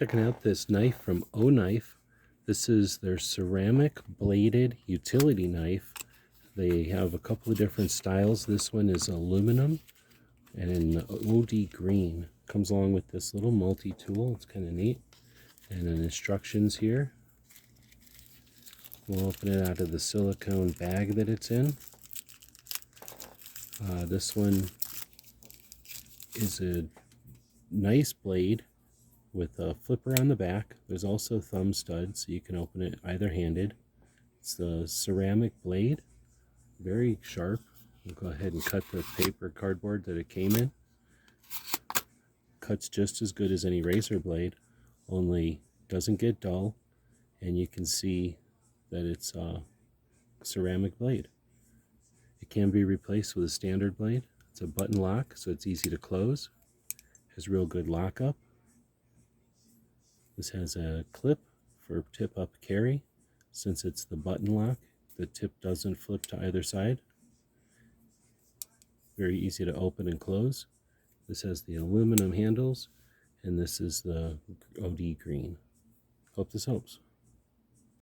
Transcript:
Checking out this knife from OKNIFE. This is their ceramic bladed utility knife. They have a couple of different styles. This one is aluminum and in the OD green. Comes along with this little multi-tool. It's kind of neat. And then instructions here. We'll open it out of the silicone bag that it's in. This one is a nice blade with a flipper on the back. There's also thumb studs, so you can open it either-handed. It's the ceramic blade, very sharp. We'll go ahead and cut the paper cardboard that it came in. Cuts just as good as any razor blade, only doesn't get dull, and you can see that it's a ceramic blade. It can be replaced with a standard blade. It's a button lock, so it's easy to close. Has real good lockup. This has a clip for tip-up carry. Since it's the button lock, the tip doesn't flip to either side. Very easy to open and close. This has the aluminum handles, and this is the OD green. Hope this helps.